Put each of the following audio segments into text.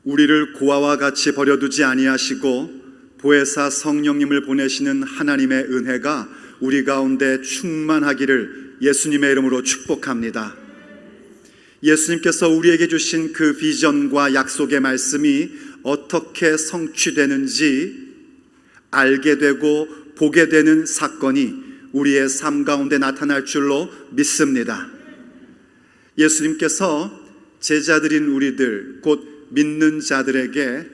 우리를 고아와 같이 버려두지 아니하시고 보혜사 성령님을 보내시는 하나님의 은혜가 우리 가운데 충만하기를 예수님의 이름으로 축복합니다. 예수님께서 우리에게 주신 그 비전과 약속의 말씀이 어떻게 성취되는지 알게 되고 보게 되는 사건이 우리의 삶 가운데 나타날 줄로 믿습니다. 예수님께서 제자들인 우리들, 곧 믿는 자들에게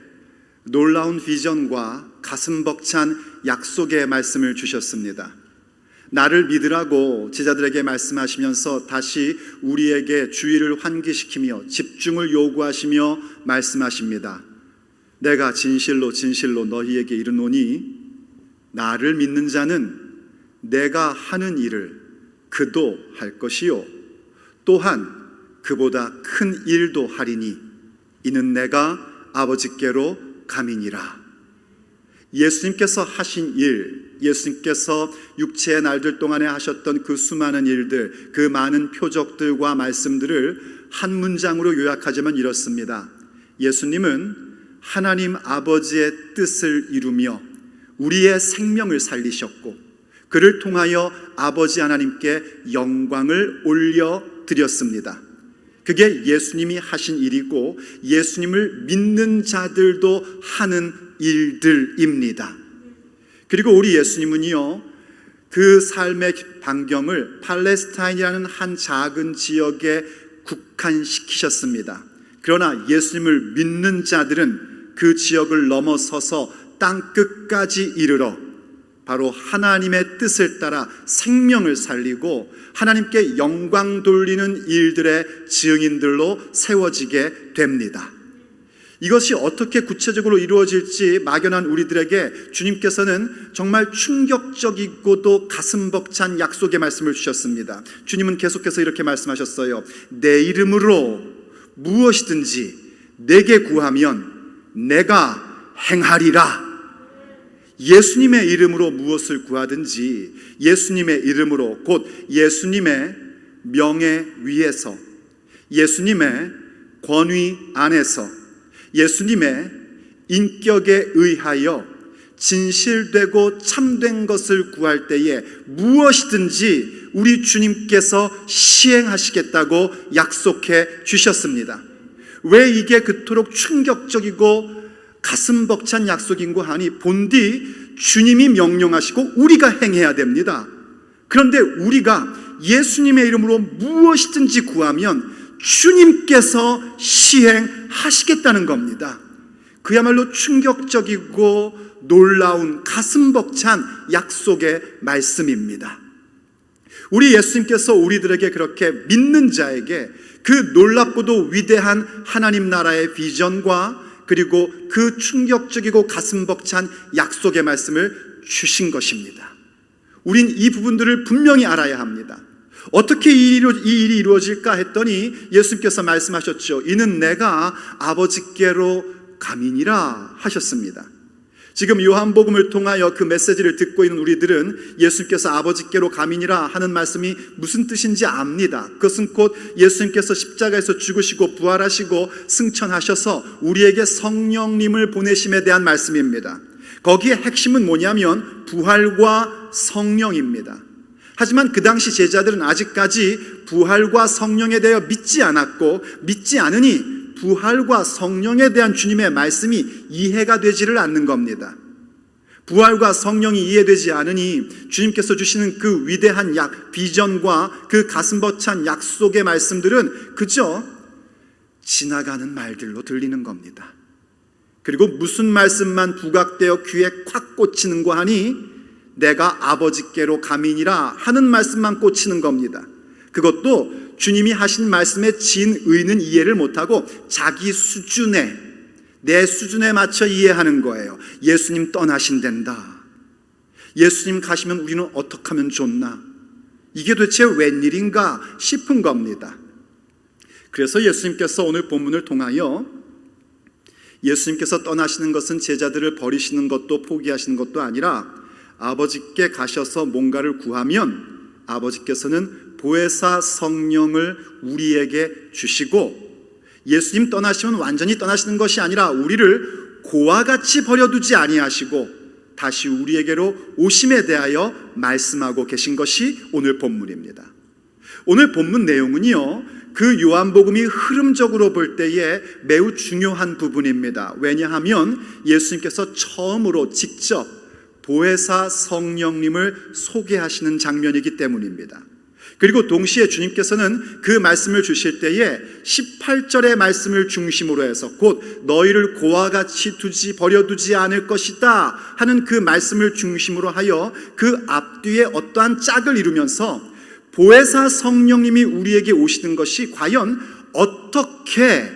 놀라운 비전과 가슴 벅찬 약속의 말씀을 주셨습니다. 나를 믿으라고 제자들에게 말씀하시면서 다시 우리에게 주의를 환기시키며 집중을 요구하시며 말씀하십니다. 내가 진실로 진실로 너희에게 이르노니 나를 믿는 자는 내가 하는 일을 그도 할 것이요 또한 그보다 큰 일도 하리니 이는 내가 아버지께로 감이니라. 예수님께서 하신 일, 예수님께서 육체의 날들 동안에 하셨던 그 수많은 일들, 그 많은 표적들과 말씀들을 한 문장으로 요약하자면 이렇습니다. 예수님은 하나님 아버지의 뜻을 이루며 우리의 생명을 살리셨고 그를 통하여 아버지 하나님께 영광을 올려드렸습니다. 그게 예수님이 하신 일이고 예수님을 믿는 자들도 하는 일들입니다. 그리고 우리 예수님은요, 그 삶의 반경을 팔레스타인이라는 한 작은 지역에 국한시키셨습니다. 그러나 예수님을 믿는 자들은 그 지역을 넘어서서 땅 끝까지 이르러 바로 하나님의 뜻을 따라 생명을 살리고 하나님께 영광 돌리는 일들의 증인들로 세워지게 됩니다. 이것이 어떻게 구체적으로 이루어질지 막연한 우리들에게 주님께서는 정말 충격적이고도 가슴 벅찬 약속의 말씀을 주셨습니다. 주님은 계속해서 이렇게 말씀하셨어요. 내 이름으로 무엇이든지 내게 구하면 내가 행하리라. 예수님의 이름으로 무엇을 구하든지 예수님의 이름으로, 곧 예수님의 명예 위에서, 예수님의 권위 안에서, 예수님의 인격에 의하여 진실되고 참된 것을 구할 때에 무엇이든지 우리 주님께서 시행하시겠다고 약속해 주셨습니다. 왜 이게 그토록 충격적이고 가슴 벅찬 약속인고 하니 본디 주님이 명령하시고 우리가 행해야 됩니다. 그런데 우리가 예수님의 이름으로 무엇이든지 구하면 주님께서 시행하시겠다는 겁니다. 그야말로 충격적이고 놀라운 가슴 벅찬 약속의 말씀입니다. 우리 예수님께서 우리들에게 그렇게 믿는 자에게 그 놀랍고도 위대한 하나님 나라의 비전과 그리고 그 충격적이고 가슴 벅찬 약속의 말씀을 주신 것입니다. 우린 이 부분들을 분명히 알아야 합니다. 어떻게 이 일이 이루어질까 했더니 예수님께서 말씀하셨죠. 이는 내가 아버지께로 감이니라 하셨습니다. 지금 요한복음을 통하여 그 메시지를 듣고 있는 우리들은 예수님께서 아버지께로 감이니라 하는 말씀이 무슨 뜻인지 압니다. 그것은 곧 예수님께서 십자가에서 죽으시고 부활하시고 승천하셔서 우리에게 성령님을 보내심에 대한 말씀입니다. 거기에 핵심은 뭐냐면 부활과 성령입니다. 하지만 그 당시 제자들은 아직까지 부활과 성령에 대해 믿지 않았고 믿지 않으니 부활과 성령에 대한 주님의 말씀이 이해가 되지를 않는 겁니다. 부활과 성령이 이해되지 않으니 주님께서 주시는 그 위대한 비전과 그 가슴 벅찬 약속의 말씀들은 그저 지나가는 말들로 들리는 겁니다. 그리고 무슨 말씀만 부각되어 귀에 콱 꽂히는고 하니 내가 아버지께로 감이니라 하는 말씀만 꽂히는 겁니다. 그것도 주님이 하신 말씀의 진의는 이해를 못하고 자기 수준에, 내 수준에 맞춰 이해하는 거예요. 예수님 떠나신댄다. 예수님 가시면 우리는 어떻게 하면 좋나? 이게 도대체 웬일인가 싶은 겁니다. 그래서 예수님께서 오늘 본문을 통하여 예수님께서 떠나시는 것은 제자들을 버리시는 것도 포기하시는 것도 아니라 아버지께 가셔서 뭔가를 구하면 아버지께서는 보혜사 성령을 우리에게 주시고 예수님 떠나시면 완전히 떠나시는 것이 아니라 우리를 고와 같이 버려두지 아니하시고 다시 우리에게로 오심에 대하여 말씀하고 계신 것이 오늘 본문입니다. 오늘 본문 내용은요, 그 요한복음이 흐름적으로 볼 때에 매우 중요한 부분입니다. 왜냐하면 예수님께서 처음으로 직접 보혜사 성령님을 소개하시는 장면이기 때문입니다. 그리고 동시에 주님께서는 그 말씀을 주실 때에 18절의 말씀을 중심으로 해서 곧 너희를 고와 같이 버려두지 않을 것이다 하는 그 말씀을 중심으로 하여 그 앞뒤에 어떠한 짝을 이루면서 보혜사 성령님이 우리에게 오시는 것이 과연 어떻게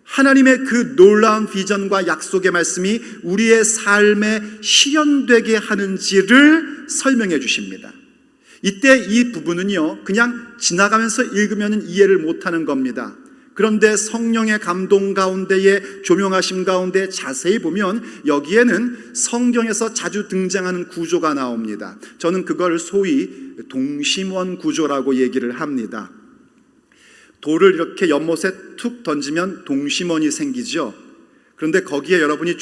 하나님의 그 놀라운 비전과 약속의 말씀이 우리의 삶에 실현되게 하는지를 설명해 주십니다. 이때 이 부분은요, 그냥 지나가면서 읽으면 이해를 못하는 겁니다. 그런데 성령의 감동 가운데에 조명하심 가운데 자세히 보면 여기에는 성경에서 자주 등장하는 구조가 나옵니다. 저는 그걸 소위 동심원 구조라고 얘기를 합니다. 돌을 이렇게 연못에 툭 던지면 동심원이 생기죠. 그런데 거기에 여러분이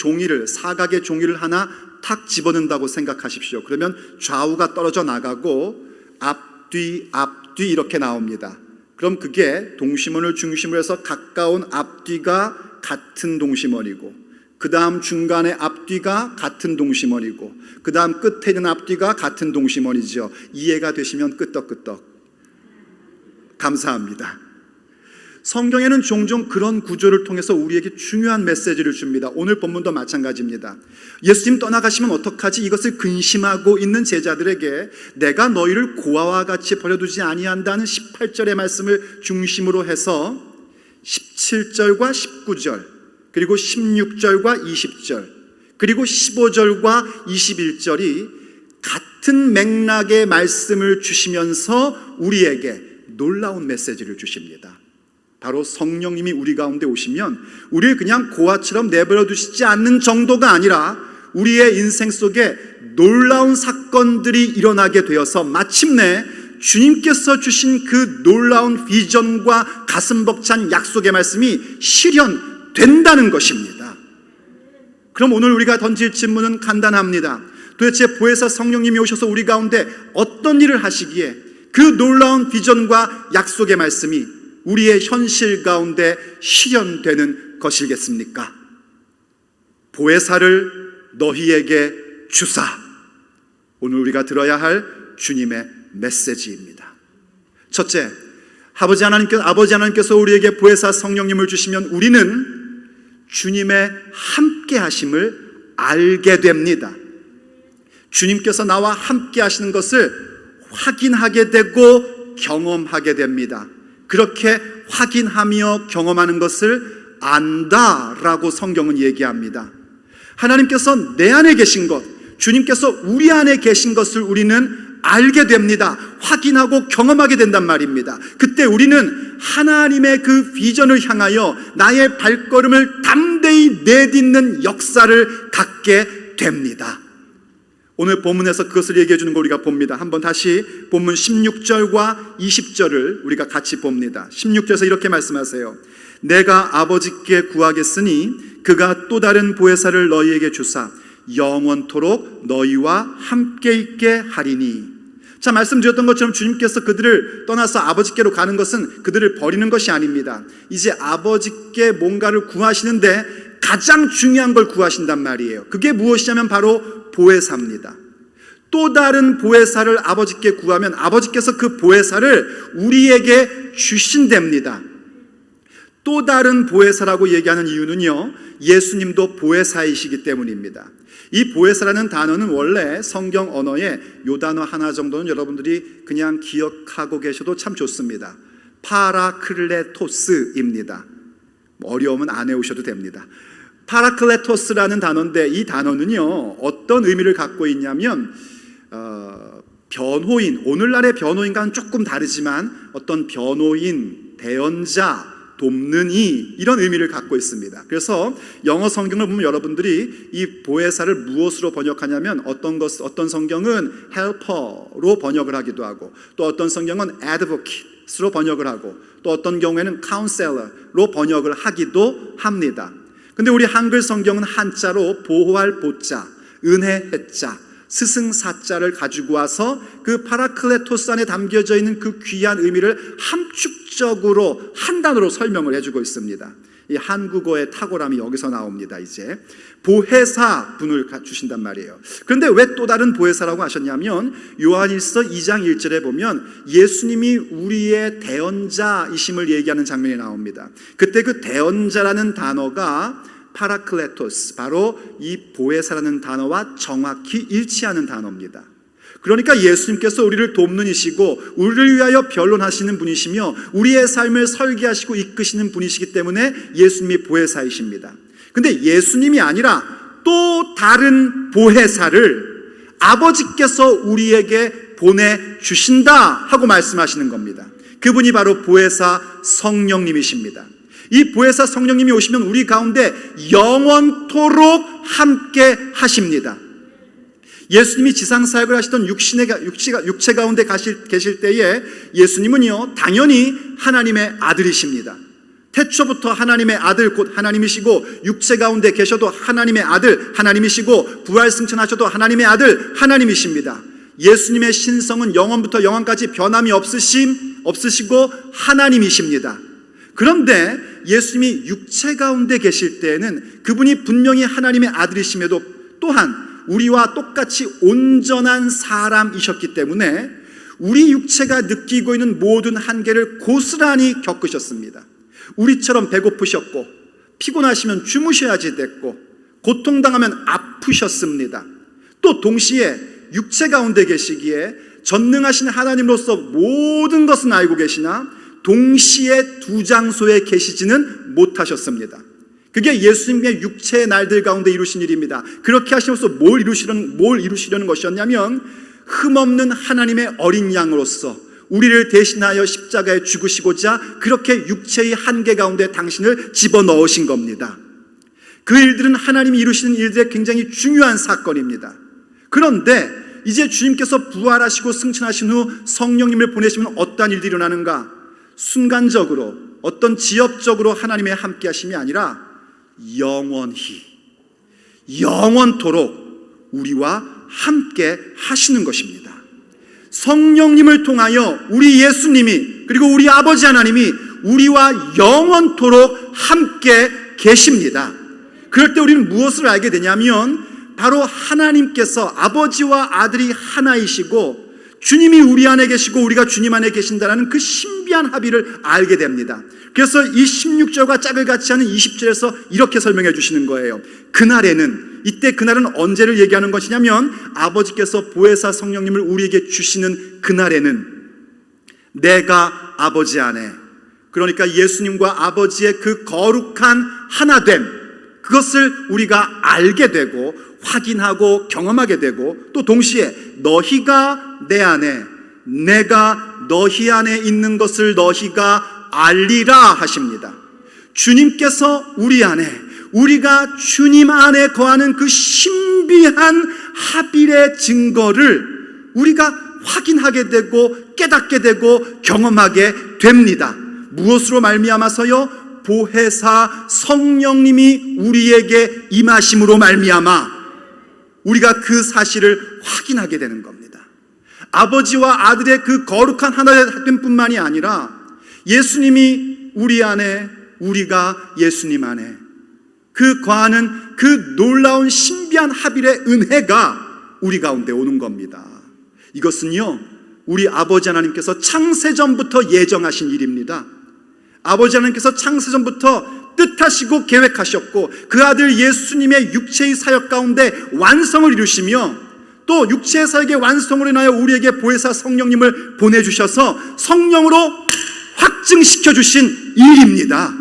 사각의 종이를 하나 탁 집어넣는다고 생각하십시오. 그러면 좌우가 떨어져 나가고 앞뒤 이렇게 나옵니다. 그럼 그게 동심원을 중심으로 해서 가까운 앞뒤가 같은 동심원이고, 그 다음 중간의 앞뒤가 같은 동심원이고, 그 다음 끝에 있는 앞뒤가 같은 동심원이죠. 이해가 되시면 끄떡끄떡 감사합니다. 성경에는 종종 그런 구조를 통해서 우리에게 중요한 메시지를 줍니다. 오늘 본문도 마찬가지입니다. 예수님 떠나가시면 어떡하지? 이것을 근심하고 있는 제자들에게 내가 너희를 고아와 같이 버려두지 아니한다는 18절의 말씀을 중심으로 해서 17절과 19절 그리고 16절과 20절 그리고 15절과 21절이 같은 맥락의 말씀을 주시면서 우리에게 놀라운 메시지를 주십니다. 바로 성령님이 우리 가운데 오시면 우리를 그냥 고아처럼 내버려 두시지 않는 정도가 아니라 우리의 인생 속에 놀라운 사건들이 일어나게 되어서 마침내 주님께서 주신 그 놀라운 비전과 가슴 벅찬 약속의 말씀이 실현된다는 것입니다. 그럼 오늘 우리가 던질 질문은 간단합니다. 도대체 보혜사 성령님이 오셔서 우리 가운데 어떤 일을 하시기에 그 놀라운 비전과 약속의 말씀이 우리의 현실 가운데 실현되는 것이겠습니까? 보혜사를 너희에게 주사. 오늘 우리가 들어야 할 주님의 메시지입니다. 첫째, 아버지 하나님께서 우리에게 보혜사 성령님을 주시면 우리는 주님의 함께 하심을 알게 됩니다. 주님께서 나와 함께 하시는 것을 확인하게 되고 경험하게 됩니다. 그렇게 확인하며 경험하는 것을 안다라고 성경은 얘기합니다. 하나님께서 내 안에 계신 것, 주님께서 우리 안에 계신 것을 우리는 알게 됩니다. 확인하고 경험하게 된단 말입니다. 그때 우리는 하나님의 그 비전을 향하여 나의 발걸음을 담대히 내딛는 역사를 갖게 됩니다. 오늘 본문에서 그것을 얘기해 주는 걸 우리가 봅니다. 한번 다시 본문 16절과 20절을 우리가 같이 봅니다. 16절에서 이렇게 말씀하세요. 내가 아버지께 구하겠으니 그가 또 다른 보혜사를 너희에게 주사 영원토록 너희와 함께 있게 하리니. 자, 말씀드렸던 것처럼 주님께서 그들을 떠나서 아버지께로 가는 것은 그들을 버리는 것이 아닙니다. 이제 아버지께 뭔가를 구하시는데 가장 중요한 걸 구하신단 말이에요. 그게 무엇이냐면 바로 보혜사입니다. 또 다른 보혜사를 아버지께 구하면 아버지께서 그 보혜사를 우리에게 주신답니다. 또 다른 보혜사라고 얘기하는 이유는요, 예수님도 보혜사이시기 때문입니다. 이 보혜사라는 단어는 원래 성경 언어에 요 단어 하나 정도는 여러분들이 그냥 기억하고 계셔도 참 좋습니다. 파라클레토스입니다. 어려우면 안 외우셔도 됩니다. 파라클레토스라는 단어인데 이 단어는요 어떤 의미를 갖고 있냐면 변호인, 오늘날의 변호인과는 조금 다르지만 어떤 변호인, 대언자, 돕는 이, 이런 의미를 갖고 있습니다. 그래서 영어 성경을 보면 여러분들이 이 보혜사를 무엇으로 번역하냐면 어떤 성경은 helper로 번역을 하기도 하고 또 어떤 성경은 advocate, 번역을 하고 또 어떤 경우에는 counselor로 번역을 하기도 합니다. 근데 우리 한글 성경은 한자로 보호할 보자, 은혜 해자, 스승사자를 가지고 와서 그 파라클레토스 안에 담겨져 있는 그 귀한 의미를 함축적으로 한 단어로 설명을 해주고 있습니다. 이 한국어의 탁월함이 여기서 나옵니다. 이제 보혜사 분을 주신단 말이에요. 그런데 왜 또 다른 보혜사라고 하셨냐면 요한일서 2장 1절에 보면 예수님이 우리의 대언자이심을 얘기하는 장면이 나옵니다. 그때 그 대언자라는 단어가 파라클레토스, 바로 이 보혜사라는 단어와 정확히 일치하는 단어입니다. 그러니까 예수님께서 우리를 돕는 이시고 우리를 위하여 변론하시는 분이시며 우리의 삶을 설계하시고 이끄시는 분이시기 때문에 예수님이 보혜사이십니다. 근데 예수님이 아니라 또 다른 보혜사를 아버지께서 우리에게 보내주신다 하고 말씀하시는 겁니다. 그분이 바로 보혜사 성령님이십니다. 이 보혜사 성령님이 오시면 우리 가운데 영원토록 함께 하십니다. 예수님이 지상사역을 하시던 육체 가운데 계실 때에 예수님은요 당연히 하나님의 아들이십니다. 태초부터 하나님의 아들 곧 하나님이시고 육체 가운데 계셔도 하나님의 아들 하나님이시고 부활승천하셔도 하나님의 아들 하나님이십니다. 예수님의 신성은 영원부터 영원까지 변함이 없으시고 하나님이십니다. 그런데 예수님이 육체 가운데 계실 때에는 그분이 분명히 하나님의 아들이심에도 또한 우리와 똑같이 온전한 사람이셨기 때문에 우리 육체가 느끼고 있는 모든 한계를 고스란히 겪으셨습니다. 우리처럼 배고프셨고 피곤하시면 주무셔야지 됐고 고통당하면 아프셨습니다. 또 동시에 육체 가운데 계시기에 전능하신 하나님으로서 모든 것은 알고 계시나 동시에 두 장소에 계시지는 못하셨습니다. 그게 예수님의 육체의 날들 가운데 이루신 일입니다. 그렇게 하시면서 뭘 이루시려는 것이었냐면 흠없는 하나님의 어린 양으로서 우리를 대신하여 십자가에 죽으시고자 그렇게 육체의 한계 가운데 당신을 집어넣으신 겁니다. 그 일들은 하나님이 이루시는 일들의 굉장히 중요한 사건입니다. 그런데 이제 주님께서 부활하시고 승천하신 후 성령님을 보내시면 어떠한 일들이 일어나는가? 순간적으로 어떤 지엽적으로 하나님의 함께 하심이 아니라 영원토록 우리와 함께 하시는 것입니다. 성령님을 통하여 우리 예수님이 그리고 우리 아버지 하나님이 우리와 영원토록 함께 계십니다. 그럴 때 우리는 무엇을 알게 되냐면 바로 하나님께서 아버지와 아들이 하나이시고 주님이 우리 안에 계시고 우리가 주님 안에 계신다는 그 신비한 합의를 알게 됩니다. 그래서 이 16절과 짝을 같이 하는 20절에서 이렇게 설명해 주시는 거예요. 그날에는, 이때 그날은 언제를 얘기하는 것이냐면 아버지께서 보혜사 성령님을 우리에게 주시는 그날에는 내가 아버지 안에, 그러니까 예수님과 아버지의 그 거룩한 하나됨, 그것을 우리가 알게 되고 확인하고 경험하게 되고 또 동시에 너희가 내 안에 내가 너희 안에 있는 것을 너희가 알리라 하십니다. 주님께서 우리 안에, 우리가 주님 안에 거하는 그 신비한 합일의 증거를 우리가 확인하게 되고 깨닫게 되고 경험하게 됩니다. 무엇으로 말미암아서요? 보혜사 성령님이 우리에게 임하심으로 말미암아 우리가 그 사실을 확인하게 되는 겁니다. 아버지와 아들의 그 거룩한 하나됨 뿐만이 아니라 예수님이 우리 안에, 우리가 예수님 안에 그 거하는 그 놀라운 신비한 합일의 은혜가 우리 가운데 오는 겁니다. 이것은요 우리 아버지 하나님께서 창세전부터 예정하신 일입니다. 아버지 하나님께서 창세전부터 뜻하시고 계획하셨고 그 아들 예수님의 육체의 사역 가운데 완성을 이루시며 또 육체의 사역의 완성을 인하여 우리에게 보혜사 성령님을 보내주셔서 성령으로 확증시켜 주신 일입니다.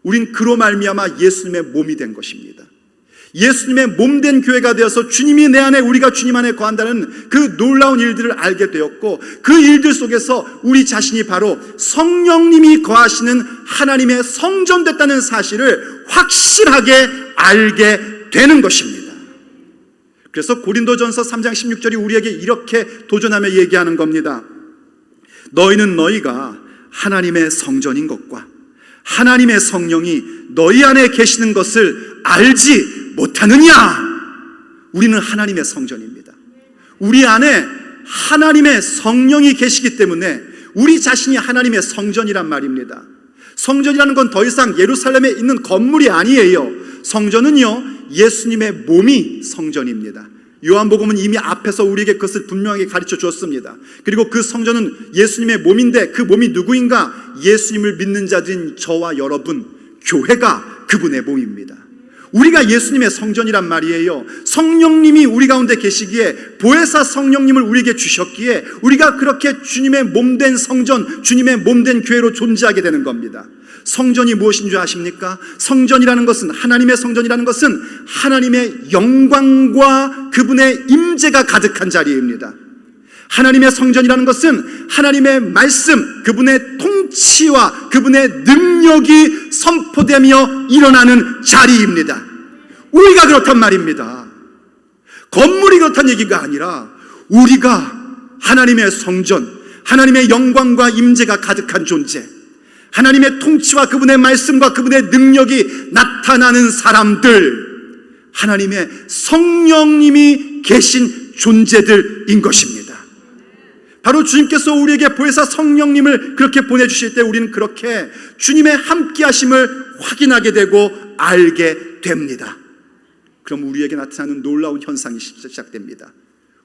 우린 그로 말미암아 예수님의 몸이 된 것입니다. 예수님의 몸된 교회가 되어서 주님이 내 안에, 우리가 주님 안에 거한다는 그 놀라운 일들을 알게 되었고 그 일들 속에서 우리 자신이 바로 성령님이 거하시는 하나님의 성전됐다는 사실을 확실하게 알게 되는 것입니다. 그래서 고린도전서 3장 16절이 우리에게 이렇게 도전하며 얘기하는 겁니다. 너희는 너희가 하나님의 성전인 것과 하나님의 성령이 너희 안에 계시는 것을 알지 못하느냐? 우리는 하나님의 성전입니다. 우리 안에 하나님의 성령이 계시기 때문에 우리 자신이 하나님의 성전이란 말입니다. 성전이라는 건 더 이상 예루살렘에 있는 건물이 아니에요. 성전은요, 예수님의 몸이 성전입니다. 요한복음은 이미 앞에서 우리에게 그것을 분명하게 가르쳐 주었습니다. 그리고 그 성전은 예수님의 몸인데 그 몸이 누구인가? 예수님을 믿는 자들인 저와 여러분, 교회가 그분의 몸입니다. 우리가 예수님의 성전이란 말이에요. 성령님이 우리 가운데 계시기에, 보혜사 성령님을 우리에게 주셨기에 우리가 그렇게 주님의 몸된 성전, 주님의 몸된 교회로 존재하게 되는 겁니다. 성전이 무엇인 줄 아십니까? 성전이라는 것은, 하나님의 성전이라는 것은 하나님의 영광과 그분의 임재가 가득한 자리입니다. 하나님의 성전이라는 것은 하나님의 말씀, 그분의 통치와 그분의 능력이 선포되며 일어나는 자리입니다. 우리가 그렇단 말입니다. 건물이 그렇단 얘기가 아니라 우리가 하나님의 성전, 하나님의 영광과 임재가 가득한 존재, 하나님의 통치와 그분의 말씀과 그분의 능력이 나타나는 사람들, 하나님의 성령님이 계신 존재들인 것입니다. 바로 주님께서 우리에게 보혜사 성령님을 그렇게 보내주실 때 우리는 그렇게 주님의 함께하심을 확인하게 되고 알게 됩니다. 그럼 우리에게 나타나는 놀라운 현상이 시작됩니다.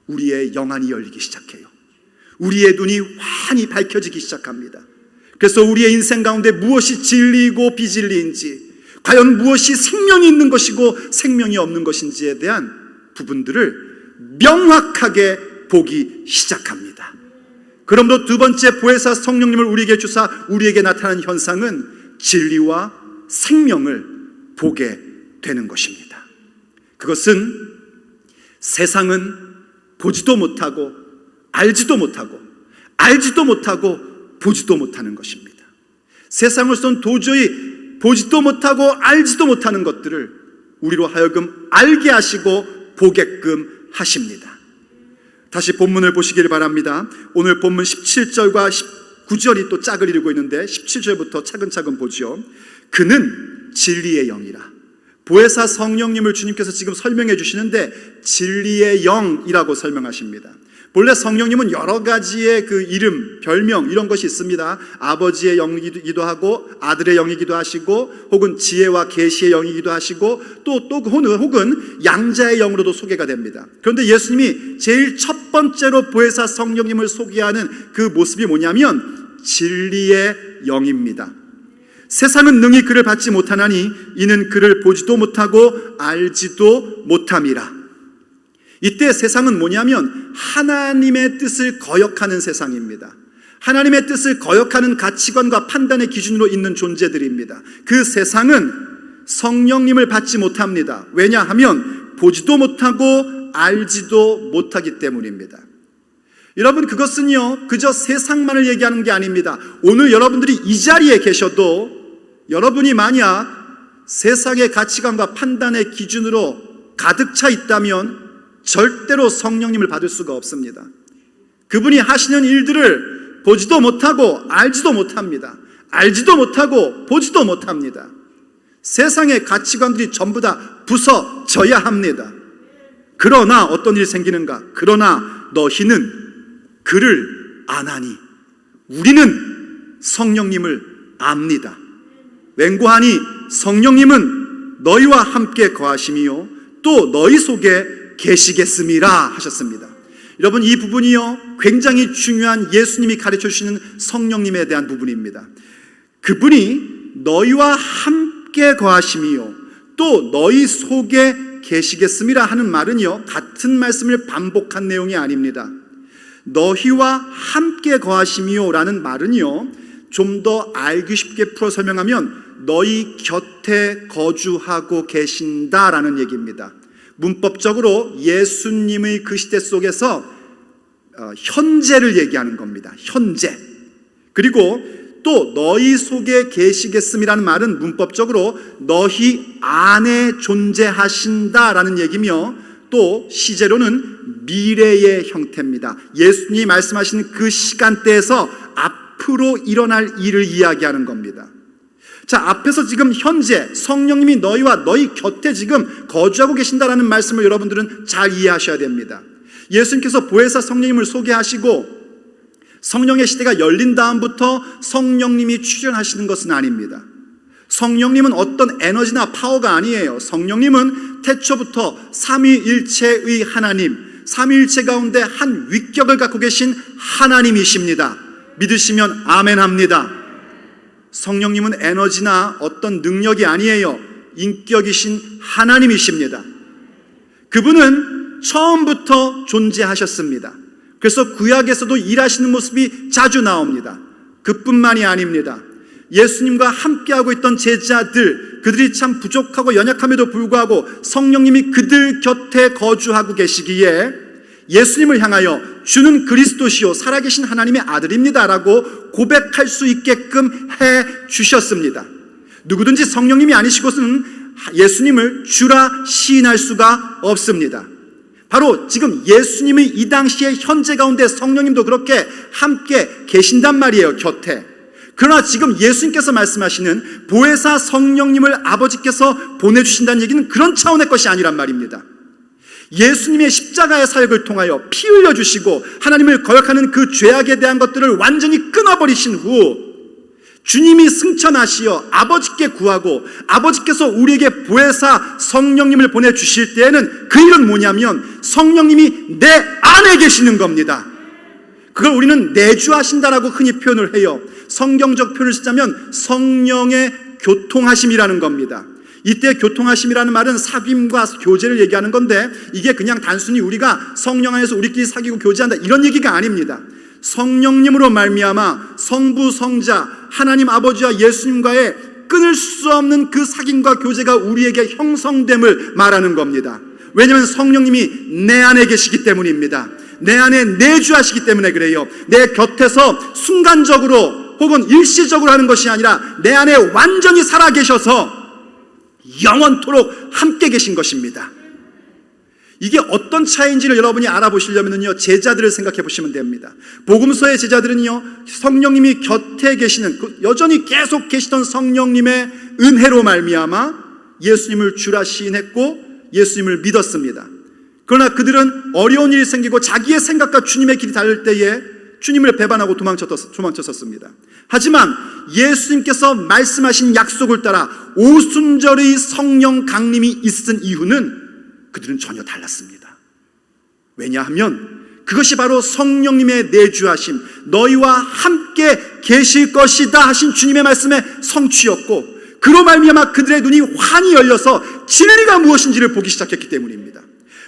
우리의 영안이 열리기 시작해요. 우리의 눈이 환히 밝혀지기 시작합니다. 그래서 우리의 인생 가운데 무엇이 진리이고 비진리인지, 과연 무엇이 생명이 있는 것이고 생명이 없는 것인지에 대한 부분들을 명확하게 보기 시작합니다. 그러므로 두 번째, 보혜사 성령님을 우리에게 주사 우리에게 나타나는 현상은 진리와 생명을 보게 되는 것입니다. 그것은 세상은 보지도 못하고 알지도 못하고 알지도 못하고 보지도 못하는 것입니다. 세상으로서는 도저히 보지도 못하고 알지도 못하는 것들을 우리로 하여금 알게 하시고 보게끔 하십니다. 다시 본문을 보시길 바랍니다. 오늘 본문 17절과 19절이 또 짝을 이루고 있는데 17절부터 차근차근 보죠. 그는 진리의 영이라. 보혜사 성령님을 주님께서 지금 설명해 주시는데 진리의 영이라고 설명하십니다. 본래 성령님은 여러 가지의 그 이름, 별명 이런 것이 있습니다. 아버지의 영이기도 하고 아들의 영이기도 하시고 혹은 지혜와 계시의 영이기도 하시고 또 혹은 양자의 영으로도 소개가 됩니다. 그런데 예수님이 제일 첫 번째로 보혜사 성령님을 소개하는 그 모습이 뭐냐면 진리의 영입니다. 세상은 능히 그를 받지 못하나니 이는 그를 보지도 못하고 알지도 못함이라. 이때 세상은 뭐냐면 하나님의 뜻을 거역하는 세상입니다. 하나님의 뜻을 거역하는 가치관과 판단의 기준으로 있는 존재들입니다. 그 세상은 성령님을 받지 못합니다. 왜냐하면 보지도 못하고 알지도 못하기 때문입니다. 여러분, 그것은요 그저 세상만을 얘기하는 게 아닙니다. 오늘 여러분들이 이 자리에 계셔도 여러분이 만약 세상의 가치관과 판단의 기준으로 가득 차 있다면 절대로 성령님을 받을 수가 없습니다. 그분이 하시는 일들을 보지도 못하고 알지도 못합니다. 알지도 못하고 보지도 못합니다. 세상의 가치관들이 전부 다 부서져야 합니다. 그러나 어떤 일이 생기는가? 그러나 너희는 그를 아나니 우리는 성령님을 압니다. 맹고하니 성령님은 너희와 함께 거하심이요 또 너희 속에 계시겠음이라 하셨습니다. 여러분, 이 부분이요 굉장히 중요한 예수님이 가르쳐 주시는 성령님에 대한 부분입니다. 그분이 너희와 함께 거하심이요 또 너희 속에 계시겠음이라 하는 말은요 같은 말씀을 반복한 내용이 아닙니다. 너희와 함께 거하심이요 라는 말은요 좀 더 알기 쉽게 풀어 설명하면 너희 곁에 거주하고 계신다라는 얘기입니다. 문법적으로 예수님의 그 시대 속에서 현재를 얘기하는 겁니다. 현재. 그리고 또 너희 속에 계시겠음이라는 말은 문법적으로 너희 안에 존재하신다라는 얘기며 또 시제로는 미래의 형태입니다. 예수님이 말씀하시는 그 시간대에서 앞으로 일어날 일을 이야기하는 겁니다. 자, 앞에서 지금 현재 성령님이 너희와 너희 곁에 지금 거주하고 계신다라는 말씀을 여러분들은 잘 이해하셔야 됩니다. 예수님께서 보혜사 성령님을 소개하시고 성령의 시대가 열린 다음부터 성령님이 출현하시는 것은 아닙니다. 성령님은 어떤 에너지나 파워가 아니에요. 성령님은 태초부터 삼위일체의 하나님, 삼위일체 가운데 한 위격을 갖고 계신 하나님이십니다. 믿으시면 아멘 합니다. 성령님은 에너지나 어떤 능력이 아니에요. 인격이신 하나님이십니다. 그분은 처음부터 존재하셨습니다. 그래서 구약에서도 일하시는 모습이 자주 나옵니다. 그뿐만이 아닙니다. 예수님과 함께하고 있던 제자들, 그들이 참 부족하고 연약함에도 불구하고 성령님이 그들 곁에 거주하고 계시기에 예수님을 향하여 주는 그리스도시요 살아계신 하나님의 아들입니다 라고 고백할 수 있게끔 해 주셨습니다. 누구든지 성령님이 아니시고서는 예수님을 주라 시인할 수가 없습니다. 바로 지금 예수님의 이 당시에 현재 가운데 성령님도 그렇게 함께 계신단 말이에요, 곁에. 그러나 지금 예수님께서 말씀하시는 보혜사 성령님을 아버지께서 보내주신다는 얘기는 그런 차원의 것이 아니란 말입니다. 예수님의 십자가의 사역을 통하여 피 흘려주시고 하나님을 거역하는 그 죄악에 대한 것들을 완전히 끊어버리신 후 주님이 승천하시어 아버지께 구하고 아버지께서 우리에게 보혜사 성령님을 보내주실 때에는 그 일은 뭐냐면 성령님이 내 안에 계시는 겁니다. 그걸 우리는 내주하신다라고 흔히 표현을 해요. 성경적 표현을 쓰자면 성령의 교통하심이라는 겁니다. 이때 교통하심이라는 말은 사귐과 교제를 얘기하는 건데 이게 그냥 단순히 우리가 성령 안에서 우리끼리 사귀고 교제한다 이런 얘기가 아닙니다. 성령님으로 말미암아 성부 성자 하나님 아버지와 예수님과의 끊을 수 없는 그 사귐과 교제가 우리에게 형성됨을 말하는 겁니다. 왜냐하면 성령님이 내 안에 계시기 때문입니다. 내 안에 내주하시기 때문에 그래요. 내 곁에서 순간적으로 혹은 일시적으로 하는 것이 아니라 내 안에 완전히 살아계셔서 영원토록 함께 계신 것입니다. 이게 어떤 차이인지를 여러분이 알아보시려면요 제자들을 생각해 보시면 됩니다. 복음서의 제자들은요 성령님이 곁에 계시는 여전히 계속 계시던 성령님의 은혜로 말미암아 예수님을 주라 시인했고 예수님을 믿었습니다. 그러나 그들은 어려운 일이 생기고 자기의 생각과 주님의 길이 다를 때에 주님을 배반하고 도망쳤었습니다. 하지만 예수님께서 말씀하신 약속을 따라 오순절의 성령 강림이 있은 이유는 그들은 전혀 달랐습니다. 왜냐하면 그것이 바로 성령님의 내주하심, 너희와 함께 계실 것이다 하신 주님의 말씀의 성취였고 그로 말미암아 그들의 눈이 환히 열려서 진리가 무엇인지를 보기 시작했기 때문입니다.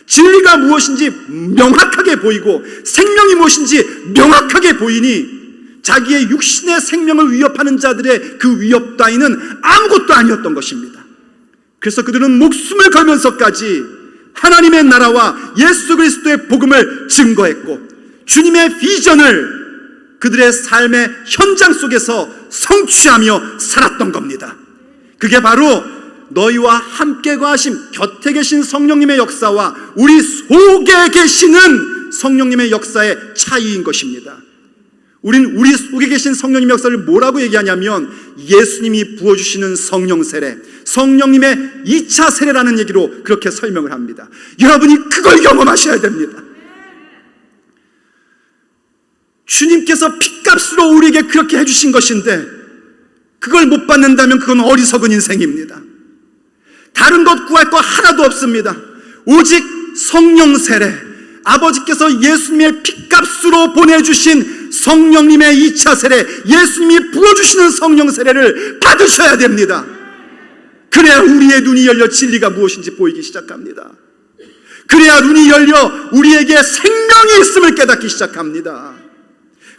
진리가 무엇인지 명확하게 보이고 생명이 무엇인지 명확하게 보이니 자기의 육신의 생명을 위협하는 자들의 그 위협 따위는 아무것도 아니었던 것입니다. 그래서 그들은 목숨을 걸면서까지 하나님의 나라와 예수 그리스도의 복음을 증거했고 주님의 비전을 그들의 삶의 현장 속에서 성취하며 살았던 겁니다. 그게 바로 너희와 함께 거하심 곁에 계신 성령님의 역사와 우리 속에 계시는 성령님의 역사의 차이인 것입니다. 우린 우리 속에 계신 성령님의 역사를 뭐라고 얘기하냐면 예수님이 부어주시는 성령 세례, 성령님의 2차 세례라는 얘기로 그렇게 설명을 합니다. 여러분이 그걸 경험하셔야 됩니다. 주님께서 핏값으로 우리에게 그렇게 해주신 것인데 그걸 못 받는다면 그건 어리석은 인생입니다. 다른 것 구할 거 하나도 없습니다. 오직 성령 세례, 아버지께서 예수님의 핏값으로 보내주신 성령님의 2차 세례, 예수님이 부어주시는 성령 세례를 받으셔야 됩니다. 그래야 우리의 눈이 열려 진리가 무엇인지 보이기 시작합니다. 그래야 눈이 열려 우리에게 생명이 있음을 깨닫기 시작합니다.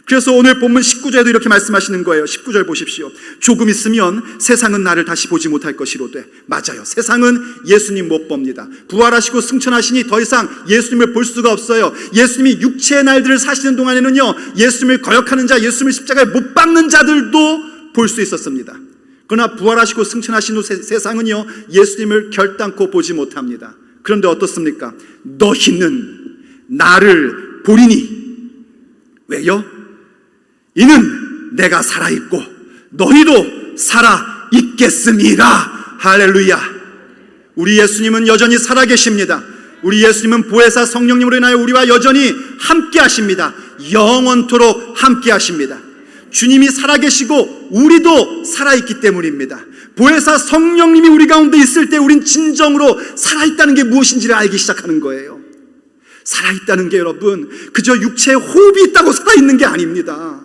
그래서 오늘 본문 19절에도 이렇게 말씀하시는 거예요. 19절 보십시오. 조금 있으면 세상은 나를 다시 보지 못할 것이로되. 맞아요. 세상은 예수님 못 봅니다. 부활하시고 승천하시니 더 이상 예수님을 볼 수가 없어요. 예수님이 육체의 날들을 사시는 동안에는요 예수님을 거역하는 자, 예수님을 십자가에 못 박는 자들도 볼 수 있었습니다. 그러나 부활하시고 승천하신 후 세상은요 예수님을 결단코 보지 못합니다. 그런데 어떻습니까? 너희는 나를 보리니. 왜요? 이는 내가 살아있고 너희도 살아있겠습니다. 할렐루야. 우리 예수님은 여전히 살아계십니다. 우리 예수님은 보혜사 성령님으로 인하여 우리와 여전히 함께 하십니다. 영원토록 함께 하십니다. 주님이 살아계시고 우리도 살아있기 때문입니다. 보혜사 성령님이 우리 가운데 있을 때 우린 진정으로 살아있다는 게 무엇인지를 알기 시작하는 거예요. 살아있다는 게 여러분 그저 육체에 호흡이 있다고 살아있는 게 아닙니다.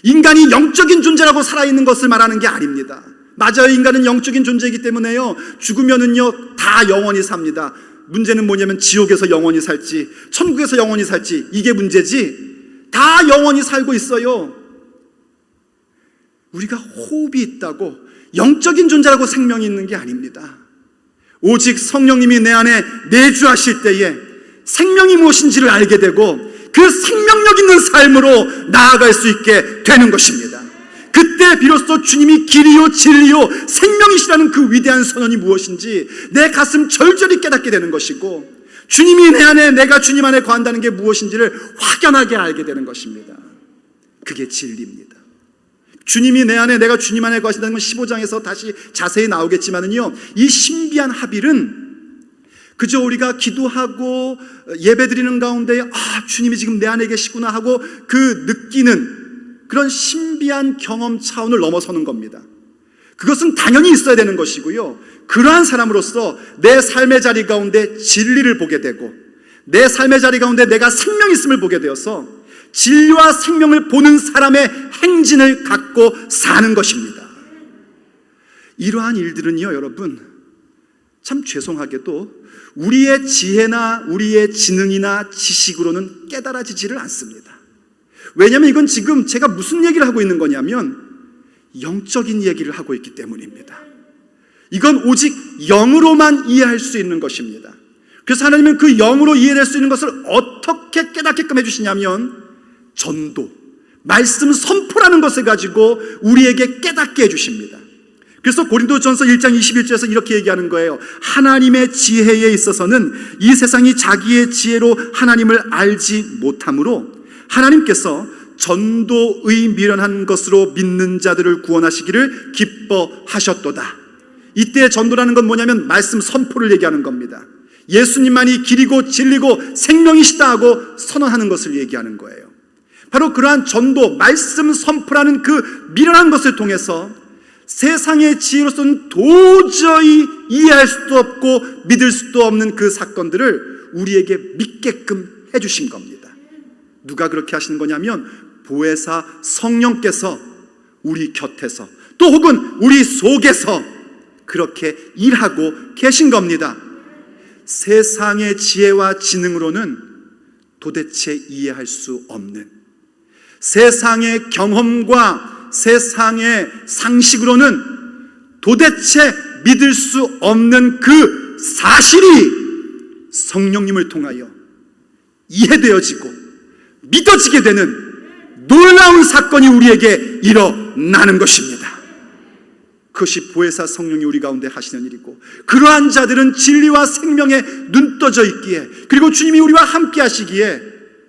인간이 영적인 존재라고 살아있는 것을 말하는 게 아닙니다. 맞아요. 인간은 영적인 존재이기 때문에요, 죽으면은요 다 영원히 삽니다. 문제는 뭐냐면 지옥에서 영원히 살지 천국에서 영원히 살지, 이게 문제지. 다 영원히 살고 있어요. 우리가 호흡이 있다고 영적인 존재라고 생명이 있는 게 아닙니다. 오직 성령님이 내 안에 내주하실 때에 생명이 무엇인지를 알게 되고 그 생명력 있는 삶으로 나아갈 수 있게 되는 것입니다. 그때 비로소 주님이 길이요 진리요 생명이시라는 그 위대한 선언이 무엇인지 내 가슴 절절히 깨닫게 되는 것이고, 주님이 내 안에 내가 주님 안에 거한다는 게 무엇인지를 확연하게 알게 되는 것입니다. 그게 진리입니다. 주님이 내 안에 내가 주님 안에 거하신다는 건 15장에서 다시 자세히 나오겠지만은요, 이 신비한 합일은 그저 우리가 기도하고 예배드리는 가운데 주님이 지금 내 안에 계시구나 하고 그 느끼는 그런 신비한 경험 차원을 넘어서는 겁니다. 그것은 당연히 있어야 되는 것이고요, 그러한 사람으로서 내 삶의 자리 가운데 진리를 보게 되고 내 삶의 자리 가운데 내가 생명이 있음을 보게 되어서 진리와 생명을 보는 사람의 행진을 갖고 사는 것입니다. 이러한 일들은요 여러분, 참 죄송하게도 우리의 지혜나 우리의 지능이나 지식으로는 깨달아지지를 않습니다. 왜냐하면 이건 지금 제가 무슨 얘기를 하고 있는 거냐면 영적인 얘기를 하고 있기 때문입니다. 이건 오직 영으로만 이해할 수 있는 것입니다. 그래서 하나님은 그 영으로 이해될 수 있는 것을 어떻게 깨닫게끔 해주시냐면 전도, 말씀 선포라는 것을 가지고 우리에게 깨닫게 해주십니다. 그래서 고린도전서 1장 21절에서 이렇게 얘기하는 거예요. 하나님의 지혜에 있어서는 이 세상이 자기의 지혜로 하나님을 알지 못하므로 하나님께서 전도의 미련한 것으로 믿는 자들을 구원하시기를 기뻐하셨도다. 이때 전도라는 건 뭐냐면 말씀 선포를 얘기하는 겁니다. 예수님만이 길이고 진리고 생명이시다 하고 선언하는 것을 얘기하는 거예요. 바로 그러한 전도, 말씀 선포라는 그 미련한 것을 통해서 세상의 지혜로서는 도저히 이해할 수도 없고 믿을 수도 없는 그 사건들을 우리에게 믿게끔 해주신 겁니다. 누가 그렇게 하시는 거냐면 보혜사 성령께서 우리 곁에서 또 혹은 우리 속에서 그렇게 일하고 계신 겁니다. 세상의 지혜와 지능으로는 도대체 이해할 수 없는, 세상의 경험과 세상의 상식으로는 도대체 믿을 수 없는 그 사실이 성령님을 통하여 이해되어지고 믿어지게 되는 놀라운 사건이 우리에게 일어나는 것입니다. 그것이 보혜사 성령이 우리 가운데 하시는 일이고, 그러한 자들은 진리와 생명에 눈 떠져 있기에, 그리고 주님이 우리와 함께 하시기에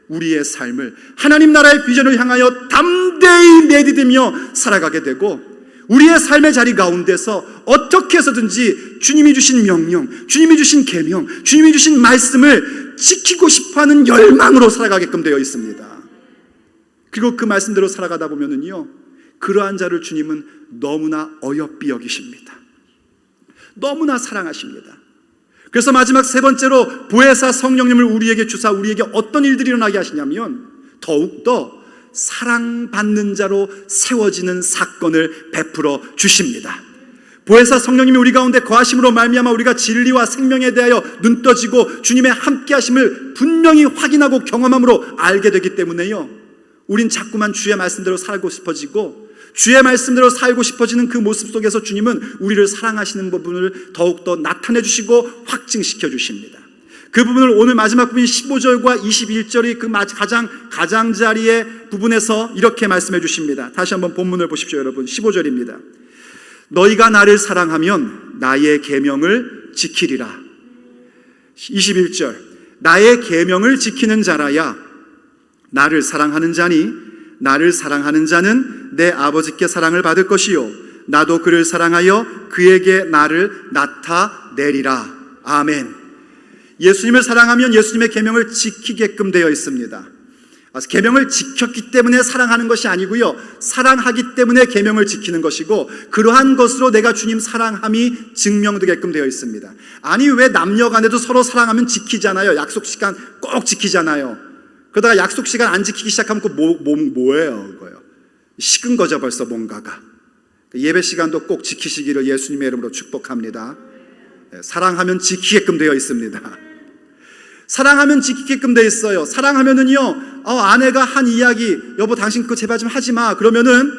우리의 삶을 하나님 나라의 비전을 향하여 담대히 내디디며 살아가게 되고, 우리의 삶의 자리 가운데서 어떻게 해서든지 주님이 주신 명령, 주님이 주신 계명, 주님이 주신 말씀을 지키고 싶어하는 열망으로 살아가게끔 되어 있습니다. 그리고 그 말씀대로 살아가다 보면은요, 그러한 자를 주님은 너무나 어여삐 여기십니다. 너무나 사랑하십니다. 그래서 마지막 세 번째로 보혜사 성령님을 우리에게 주사 우리에게 어떤 일들이 일어나게 하시냐면 더욱더 사랑받는 자로 세워지는 사건을 베풀어 주십니다. 보혜사 성령님이 우리 가운데 거하심으로 말미암아 우리가 진리와 생명에 대하여 눈 떠지고 주님의 함께 하심을 분명히 확인하고 경험함으로 알게 되기 때문에요, 우린 자꾸만 주의 말씀대로 살고 싶어지고 주의 말씀대로 살고 싶어지는 그 모습 속에서 주님은 우리를 사랑하시는 부분을 더욱더 나타내 주시고 확증시켜 주십니다. 그 부분을 오늘 마지막 부분 15절과 21절이 그 가장자리의 부분에서 이렇게 말씀해 주십니다. 다시 한번 본문을 보십시오 여러분. 15절입니다. 너희가 나를 사랑하면 나의 계명을 지키리라. 21절, 나의 계명을 지키는 자라야 나를 사랑하는 자니 나를 사랑하는 자는 내 아버지께 사랑을 받을 것이요 나도 그를 사랑하여 그에게 나를 나타내리라. 아멘. 예수님을 사랑하면 예수님의 계명을 지키게끔 되어 있습니다. 계명을 지켰기 때문에 사랑하는 것이 아니고요, 사랑하기 때문에 계명을 지키는 것이고, 그러한 것으로 내가 주님 사랑함이 증명되게끔 되어 있습니다. 아니, 왜 남녀 간에도 서로 사랑하면 지키잖아요. 약속 시간 꼭 지키잖아요. 그러다가 약속 시간 안 지키기 시작하면 뭐예요? 그거요. 식은 거죠, 벌써 뭔가가. 예배 시간도 꼭 지키시기를 예수님의 이름으로 축복합니다. 사랑하면 지키게끔 되어 있습니다. 사랑하면 지키게끔 되어 있어요. 사랑하면은요, 아내가 한 이야기, 여보 당신 그거 제발 좀 하지 마. 그러면은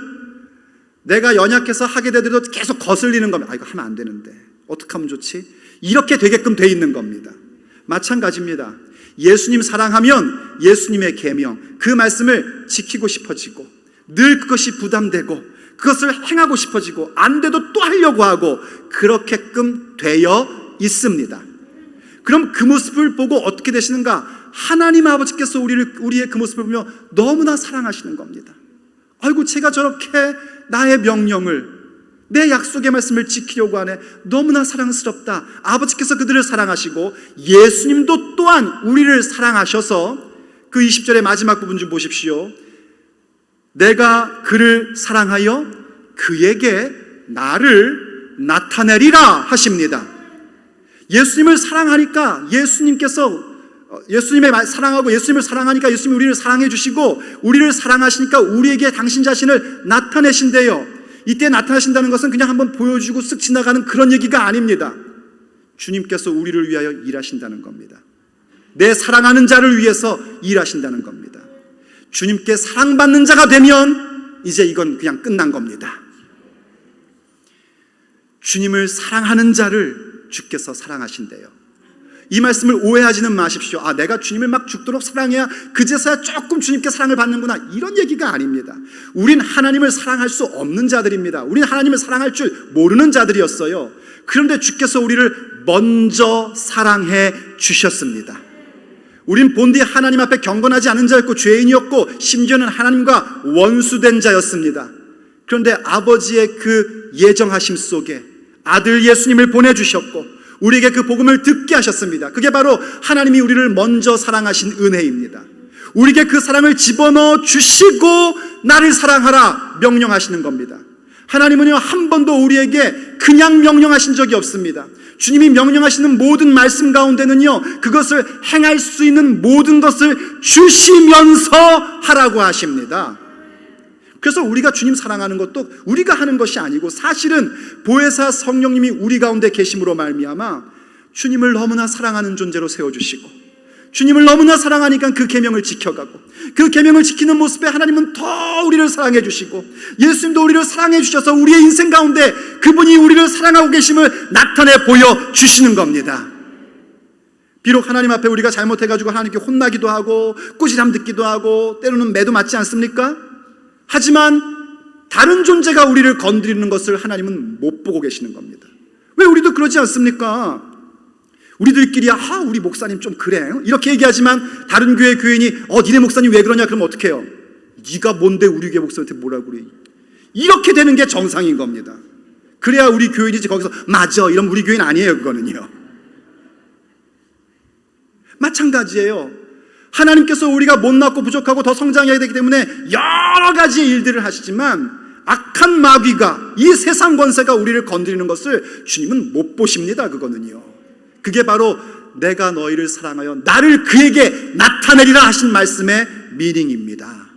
내가 연약해서 하게 되더라도 계속 거슬리는 겁니다. 이거 하면 안 되는데 어떻게 하면 좋지? 이렇게 되게끔 돼 있는 겁니다. 마찬가지입니다. 예수님 사랑하면 예수님의 계명, 그 말씀을 지키고 싶어지고, 늘 그것이 부담되고 그것을 행하고 싶어지고, 안 돼도 또 하려고 하고, 그렇게끔 되어 있습니다. 그럼 그 모습을 보고 어떻게 되시는가? 하나님 아버지께서 우리의 그 모습을 보며 너무나 사랑하시는 겁니다. 아이고, 제가 저렇게 나의 명령을, 내 약속의 말씀을 지키려고 하네. 너무나 사랑스럽다. 아버지께서 그들을 사랑하시고 예수님도 또한 우리를 사랑하셔서, 그 20절의 마지막 부분 좀 보십시오. 내가 그를 사랑하여 그에게 나를 나타내리라 하십니다. 예수님을 사랑하니까 예수님의 사랑하고 예수님을 사랑하니까 예수님이 우리를 사랑해 주시고, 우리를 사랑하시니까 우리에게 당신 자신을 나타내신대요. 이때 나타나신다는 것은 그냥 한번 보여주고 쓱 지나가는 그런 얘기가 아닙니다. 주님께서 우리를 위하여 일하신다는 겁니다. 내 사랑하는 자를 위해서 일하신다는 겁니다. 주님께 사랑받는 자가 되면 이제 이건 그냥 끝난 겁니다. 주님을 사랑하는 자를 주께서 사랑하신대요. 이 말씀을 오해하지는 마십시오. 내가 주님을 막 죽도록 사랑해야 그제서야 조금 주님께 사랑을 받는구나, 이런 얘기가 아닙니다. 우린 하나님을 사랑할 수 없는 자들입니다. 우린 하나님을 사랑할 줄 모르는 자들이었어요. 그런데 주께서 우리를 먼저 사랑해 주셨습니다. 우린 본디 하나님 앞에 경건하지 않은 자였고 죄인이었고, 심지어는 하나님과 원수된 자였습니다. 그런데 아버지의 그 예정하심 속에 아들 예수님을 보내주셨고 우리에게 그 복음을 듣게 하셨습니다. 그게 바로 하나님이 우리를 먼저 사랑하신 은혜입니다. 우리에게 그 사랑을 집어넣어 주시고 나를 사랑하라 명령하시는 겁니다. 하나님은요, 한 번도 우리에게 그냥 명령하신 적이 없습니다. 주님이 명령하시는 모든 말씀 가운데는요, 그것을 행할 수 있는 모든 것을 주시면서 하라고 하십니다. 그래서 우리가 주님 사랑하는 것도 우리가 하는 것이 아니고, 사실은 보혜사 성령님이 우리 가운데 계심으로 말미암아 주님을 너무나 사랑하는 존재로 세워주시고, 주님을 너무나 사랑하니까 그 계명을 지켜가고, 그 계명을 지키는 모습에 하나님은 더 우리를 사랑해 주시고, 예수님도 우리를 사랑해 주셔서 우리의 인생 가운데 그분이 우리를 사랑하고 계심을 나타내 보여주시는 겁니다. 비록 하나님 앞에 우리가 잘못해가지고 하나님께 혼나기도 하고 꾸지람 듣기도 하고 때로는 매도 맞지 않습니까? 하지만 다른 존재가 우리를 건드리는 것을 하나님은 못 보고 계시는 겁니다. 왜 우리도 그러지 않습니까? 우리들끼리 우리 목사님 좀 그래 이렇게 얘기하지만, 다른 교회 교인이 니네 목사님 왜 그러냐 그러면 어떻게 해요? 네가 뭔데 우리 교회 목사한테 뭐라고 그래? 이렇게 되는 게 정상인 겁니다. 그래야 우리 교인이지, 거기서 맞아 이러면 우리 교인 아니에요. 그거는요. 마찬가지예요. 하나님께서 우리가 못났고 부족하고 더 성장해야 되기 때문에 여러 가지 일들을 하시지만, 악한 마귀가, 이 세상 권세가 우리를 건드리는 것을 주님은 못 보십니다. 그거는요. 그게 바로 내가 너희를 사랑하여 나를 그에게 나타내리라 하신 말씀의 미닝입니다.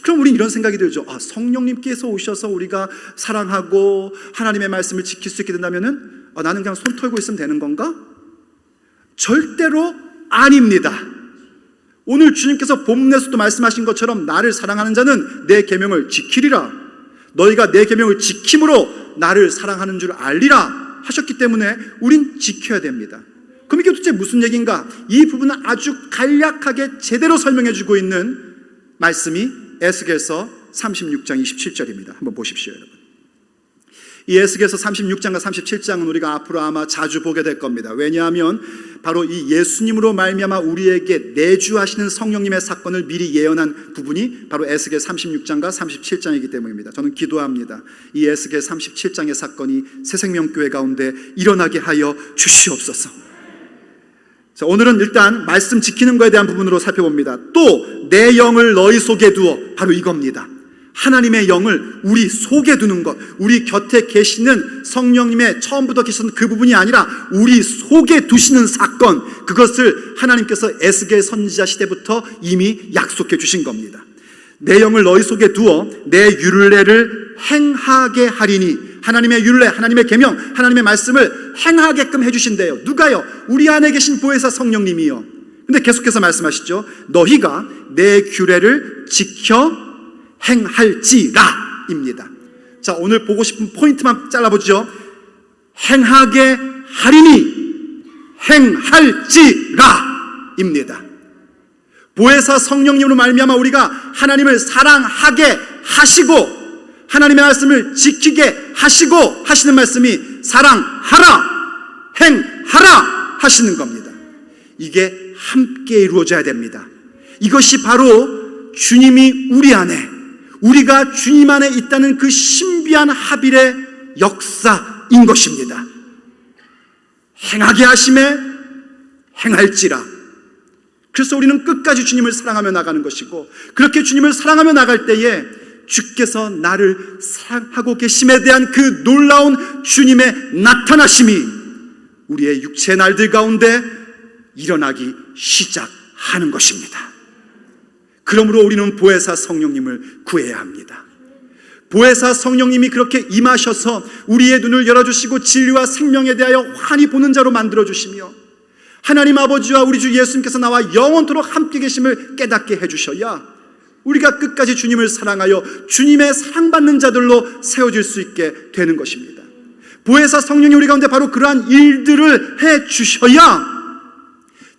그럼 우린 이런 생각이 들죠. 성령님께서 오셔서 우리가 사랑하고 하나님의 말씀을 지킬 수 있게 된다면은 나는 그냥 손 털고 있으면 되는 건가? 절대로 아닙니다. 오늘 주님께서 본문에서도 말씀하신 것처럼 나를 사랑하는 자는 내 계명을 지키리라. 너희가 내 계명을 지킴으로 나를 사랑하는 줄 알리라 하셨기 때문에 우린 지켜야 됩니다. 그럼 이게 도대체 무슨 얘기인가? 이 부분은 아주 간략하게 제대로 설명해 주고 있는 말씀이 에스겔서 36장 27절입니다. 한번 보십시오, 여러분. 이 에스겔서 36장과 37장은 우리가 앞으로 아마 자주 보게 될 겁니다. 왜냐하면 바로 이 예수님으로 말미암아 우리에게 내주하시는 성령님의 사건을 미리 예언한 부분이 바로 에스겔 36장과 37장이기 때문입니다. 저는 기도합니다. 이 에스겔 37장의 사건이 새생명교회 가운데 일어나게 하여 주시옵소서. 자, 오늘은 일단 말씀 지키는 것에 대한 부분으로 살펴봅니다. 또 내 영을 너희 속에 두어, 바로 이겁니다. 하나님의 영을 우리 속에 두는 것, 우리 곁에 계시는 성령님의 처음부터 계시던 그 부분이 아니라 우리 속에 두시는 사건, 그것을 하나님께서 에스겔 선지자 시대부터 이미 약속해 주신 겁니다. 내 영을 너희 속에 두어 내 율례를 행하게 하리니, 하나님의 율례, 하나님의 계명, 하나님의 말씀을 행하게끔 해주신대요. 누가요? 우리 안에 계신 보혜사 성령님이요. 근데 계속해서 말씀하시죠. 너희가 내 규례를 지켜 행할지라 입니다. 자, 오늘 보고 싶은 포인트만 잘라보죠. 행하게 하리니, 행할지라 입니다. 보혜사 성령님으로 말미암아 우리가 하나님을 사랑하게 하시고 하나님의 말씀을 지키게 하시고 하시는 말씀이 사랑하라, 행하라 하시는 겁니다. 이게 함께 이루어져야 됩니다. 이것이 바로 주님이 우리 안에, 우리가 주님 안에 있다는 그 신비한 합일의 역사인 것입니다. 행하게 하심에 행할지라. 그래서 우리는 끝까지 주님을 사랑하며 나가는 것이고, 그렇게 주님을 사랑하며 나갈 때에 주께서 나를 사랑하고 계심에 대한 그 놀라운 주님의 나타나심이 우리의 육체의 날들 가운데 일어나기 시작하는 것입니다. 그러므로 우리는 보혜사 성령님을 구해야 합니다. 보혜사 성령님이 그렇게 임하셔서 우리의 눈을 열어주시고 진리와 생명에 대하여 환히 보는 자로 만들어주시며 하나님 아버지와 우리 주 예수님께서 나와 영원토록 함께 계심을 깨닫게 해주셔야 우리가 끝까지 주님을 사랑하여 주님의 사랑받는 자들로 세워질 수 있게 되는 것입니다. 보혜사 성령이 우리 가운데 바로 그러한 일들을 해주셔야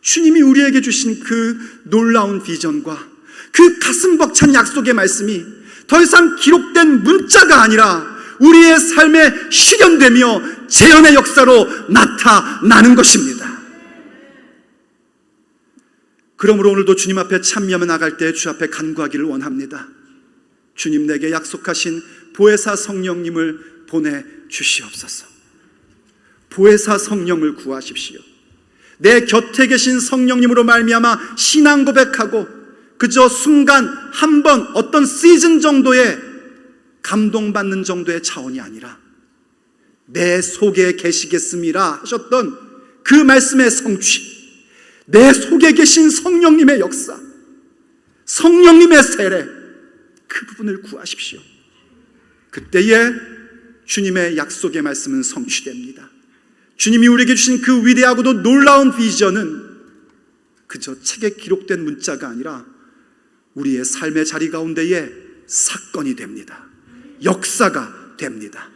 주님이 우리에게 주신 그 놀라운 비전과 그 가슴 벅찬 약속의 말씀이 더 이상 기록된 문자가 아니라 우리의 삶에 실현되며 재현의 역사로 나타나는 것입니다. 그러므로 오늘도 주님 앞에 참여하며 나갈 때 주 앞에 간구하기를 원합니다. 주님, 내게 약속하신 보혜사 성령님을 보내주시옵소서. 보혜사 성령을 구하십시오. 내 곁에 계신 성령님으로 말미암아 신앙 고백하고 그저 순간 한 번 어떤 시즌 정도의 감동받는 정도의 차원이 아니라 내 속에 계시겠음이라 하셨던 그 말씀의 성취, 내 속에 계신 성령님의 역사, 성령님의 세례, 그 부분을 구하십시오. 그때에 주님의 약속의 말씀은 성취됩니다. 주님이 우리에게 주신 그 위대하고도 놀라운 비전은 그저 책에 기록된 문자가 아니라 우리의 삶의 자리 가운데에 사건이 됩니다. 역사가 됩니다.